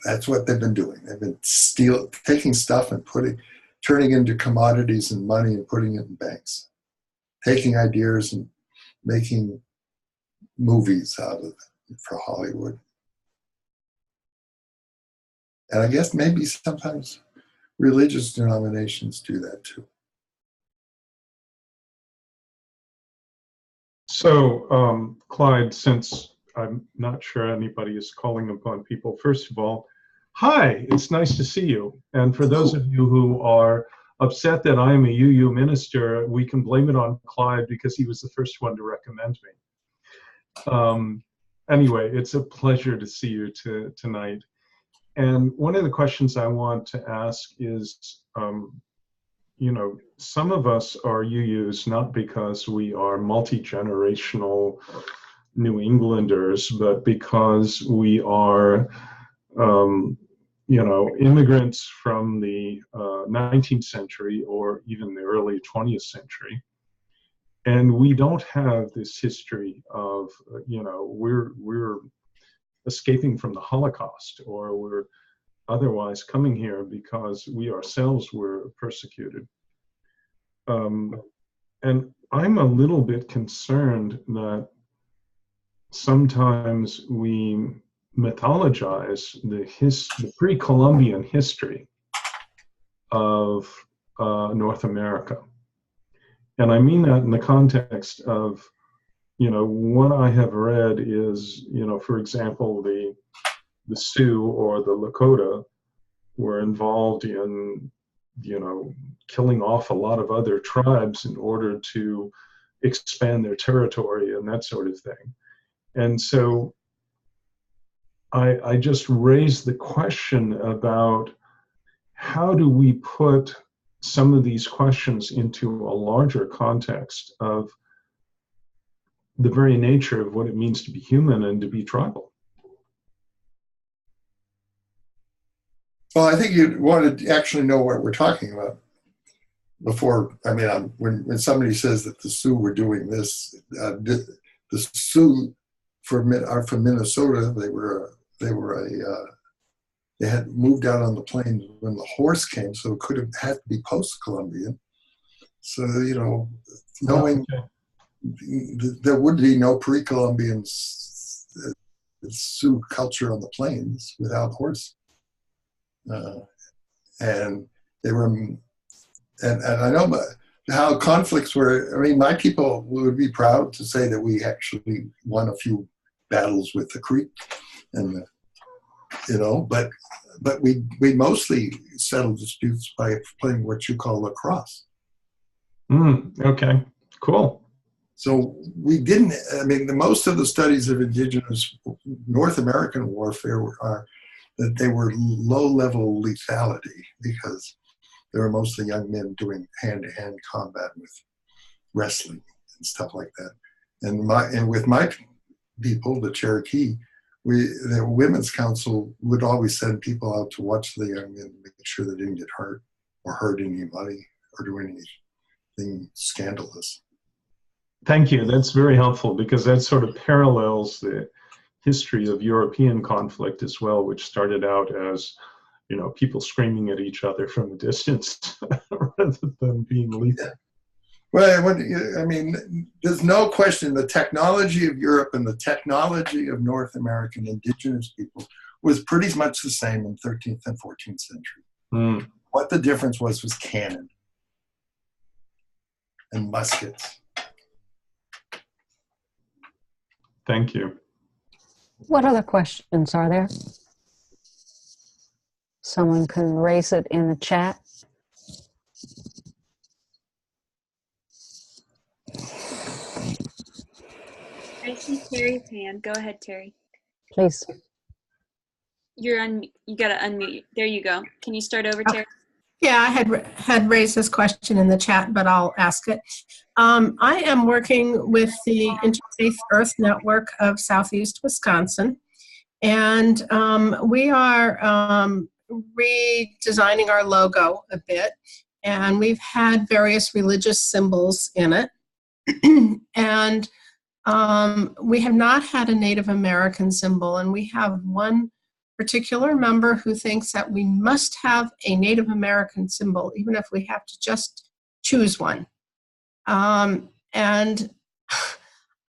That's what they've been doing. They've been taking stuff and turning into commodities and money and putting it in banks. Taking ideas and making movies out of it for Hollywood. And I guess maybe sometimes religious denominations do that too. So, Clyde, since I'm not sure anybody is calling upon people, first of all, hi, it's nice to see you. And for those of you who are upset that I'm a UU minister, we can blame it on Clyde because he was the first one to recommend me. Anyway, it's a pleasure to see you tonight. And one of the questions I want to ask is, you know, some of us are UUs not because we are multi-generational New Englanders, but because we are, you know, immigrants from the 19th century or even the early 20th century. And we don't have this history of, you know, we're escaping from the Holocaust, or we're otherwise coming here because we ourselves were persecuted. And I'm a little bit concerned that sometimes we mythologize the pre-Columbian history of North America. And I mean that in the context of, you know, what I have read is, you know, for example, the Sioux or the Lakota were involved in, you know, killing off a lot of other tribes in order to expand their territory and that sort of thing. And so I just raised the question about how do we put some of these questions into a larger context of the very nature of what it means to be human and to be tribal. Well, I think you want to actually know what we're talking about before. I mean, when somebody says that the Sioux were doing this, the Sioux are from Minnesota. They had moved out on the plains when the horse came, so it could have had to be post-Columbian. So, you know, knowing there would be no pre-Columbian Sioux culture on the plains without horse. And they were, and I know how conflicts were. I mean, my people would be proud to say that we actually won a few battles with the Creek, and you know, but we mostly settled disputes by playing what you call lacrosse. Okay, cool. So we didn't. I mean, most of the studies of indigenous North American warfare are that they were low-level lethality because they were mostly young men doing hand-to-hand combat with wrestling and stuff like that. And with my people, the Cherokee, the Women's Council would always send people out to watch the young men, make sure they didn't get hurt or hurt anybody or do anything scandalous. Thank you. That's very helpful because that sort of parallels the history of European conflict as well, which started out as, you know, people screaming at each other from a distance rather than being lethal. Yeah. Well, I mean, there's no question the technology of Europe and the technology of North American indigenous people was pretty much the same in 13th and 14th century. What the difference was cannon and muskets. Thank you. What other questions are there? Someone can raise it in the chat. I see Terry's hand. Go ahead, Terry. Please. You got to unmute. There you go. Can you start over, Terry? Yeah, I had raised this question in the chat, but I'll ask it. I am working with the Interfaith Earth Network of Southeast Wisconsin, and we are redesigning our logo a bit, and we've had various religious symbols in it, and we have not had a Native American symbol, and we have one particular member who thinks that we must have a Native American symbol, even if we have to just choose one. And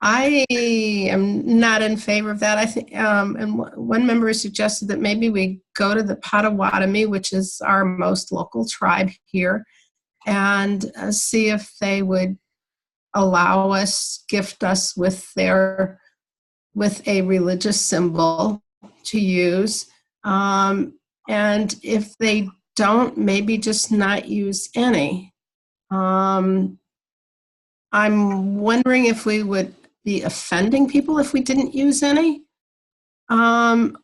I am not in favor of that. I think, and one member suggested that maybe we go to the Potawatomi, which is our most local tribe here, and see if they would allow us, gift us with a religious symbol to use. And if they don't, maybe just not use any. I'm wondering if we would be offending people if we didn't use any. And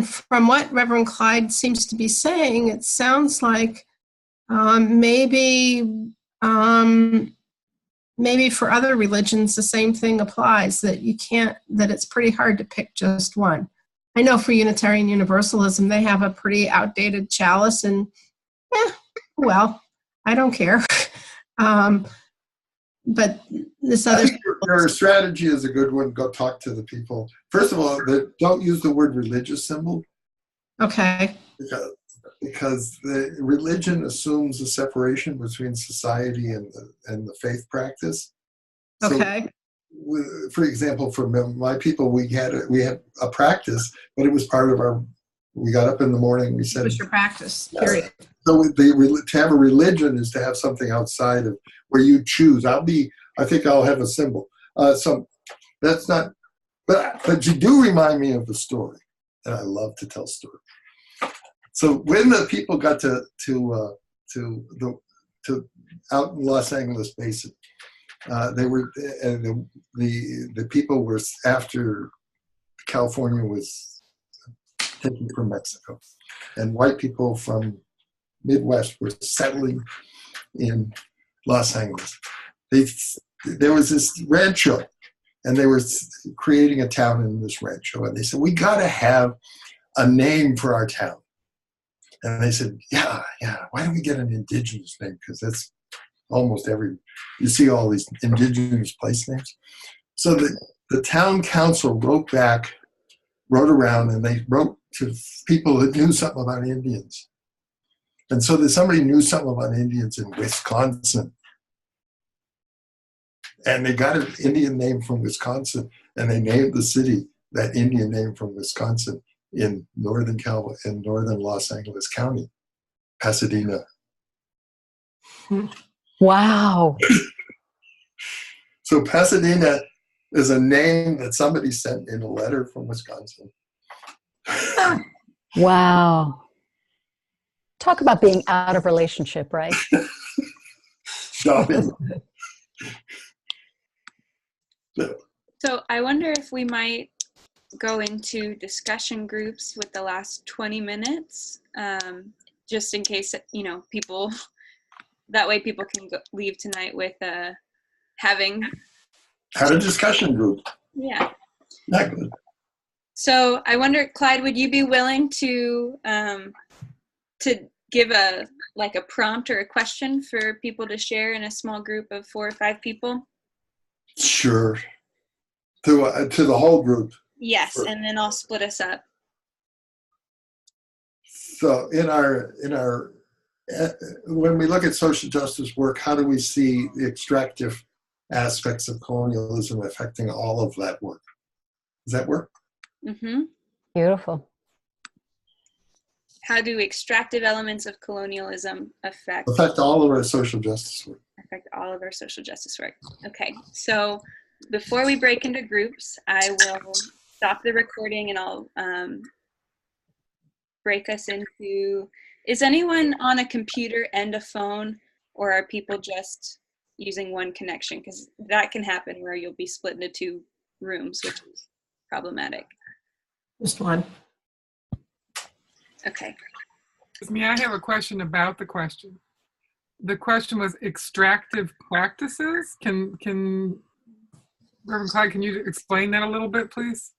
from what Reverend Clyde seems to be saying, it sounds like maybe for other religions the same thing applies, that it's pretty hard to pick just one. I know for Unitarian Universalism, they have a pretty outdated chalice, and well, I don't care. But this other... Your strategy is a good one. Go talk to the people. First of all, don't use the word religious symbol. Okay. Because the religion assumes a separation between society and the faith practice. Okay. So, for example, for my people, we had a practice, but it was part of our. We got up in the morning. We said, "What's your practice?" Period. So to have a religion is to have something outside of where you choose. I think I'll have a symbol. So that's not. But you do remind me of the story, and I love to tell stories. So when the people got to out in Los Angeles Basin, they were the people were after California was taken from Mexico, and white people from Midwest were settling in Los Angeles. There was this rancho, and they were creating a town in this rancho, and they said, we got to have a name for our town. And they said, yeah, why don't we get an indigenous name? Because that's almost you see all these indigenous place names. So the town council wrote around, and they wrote to people that knew something about Indians. And so that somebody knew something about Indians in Wisconsin. And they got an Indian name from Wisconsin, and they named the city that Indian name from Wisconsin in northern Los Angeles County, Pasadena. Wow. So Pasadena is a name that somebody sent in a letter from Wisconsin. Wow. Talk about being out of relationship, right? Shopping. So I wonder if we might go into discussion groups with the last 20 minutes, just in case, people, that way people can leave tonight with having had a discussion group. Yeah. Not good. So I wonder, Clyde, would you be willing to give a prompt or a question for people to share in a small group of 4 or 5 people? Sure. To the whole group. Yes, and then I'll split us up. So in our when we look at social justice work, how do we see the extractive aspects of colonialism affecting all of that work? Does that work? Mm-hmm. Beautiful. How do extractive elements of colonialism affect all of our social justice work? Affect all of our social justice work. Okay, so before we break into groups, I will stop the recording and I'll break us into, is anyone on a computer and a phone, or are people just using one connection? Because that can happen where you'll be split into 2 rooms, which is problematic. Just one. Okay. Excuse me, I have a question about the question. The question was extractive practices. Can Reverend Clyde, can you explain that a little bit, please?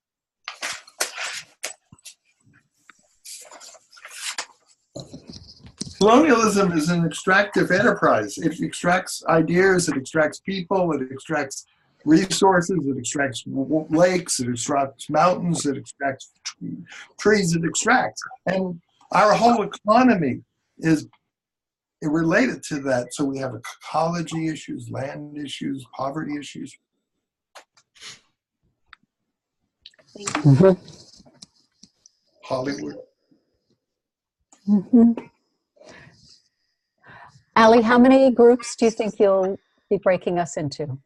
Colonialism is an extractive enterprise. It extracts ideas, it extracts people, it extracts resources, it extracts lakes, it extracts mountains, it extracts trees, it extracts. And our whole economy is related to that. So we have ecology issues, land issues, poverty issues. Thank you. Mm-hmm. Hollywood. Mm-hmm. Allie, how many groups do you think you'll be breaking us into?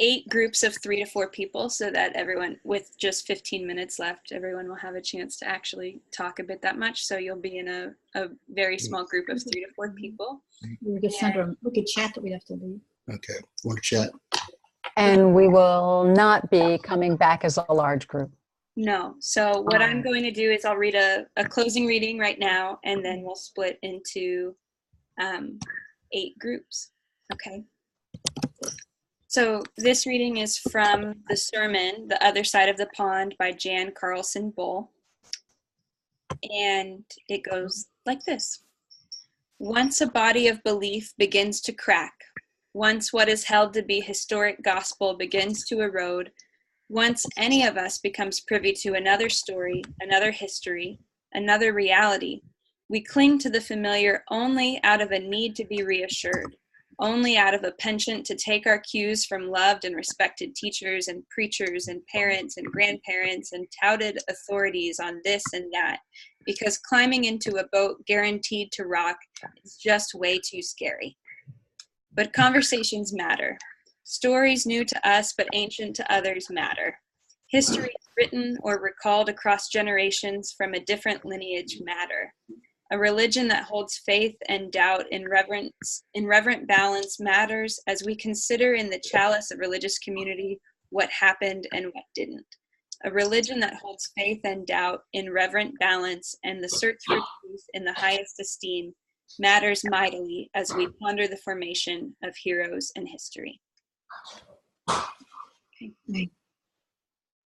8 groups of 3 to 4 people, so that everyone, with just 15 minutes left, everyone will have a chance to actually talk a bit that much. So you'll be in a very small group of 3 to 4 people. We could send her, we could chat that we have to leave. Okay, we'll chat. And we will not be coming back as a large group. No. So what I'm going to do is I'll read a closing reading right now, and then we'll split into 8 groups. Okay. So this reading is from the sermon, The Other Side of the Pond by Jan Carlson Bull. And it goes like this. Once a body of belief begins to crack, once what is held to be historic gospel begins to erode, once any of us becomes privy to another story, another history, another reality, we cling to the familiar only out of a need to be reassured, only out of a penchant to take our cues from loved and respected teachers and preachers and parents and grandparents and touted authorities on this and that, because climbing into a boat guaranteed to rock is just way too scary. But conversations matter. Stories new to us but ancient to others matter. Histories written or recalled across generations from a different lineage matter. A religion that holds faith and doubt in reverent balance matters as we consider in the chalice of religious community what happened and what didn't. A religion that holds faith and doubt in reverent balance and the search for truth in the highest esteem matters mightily as we ponder the formation of heroes and history. Okay.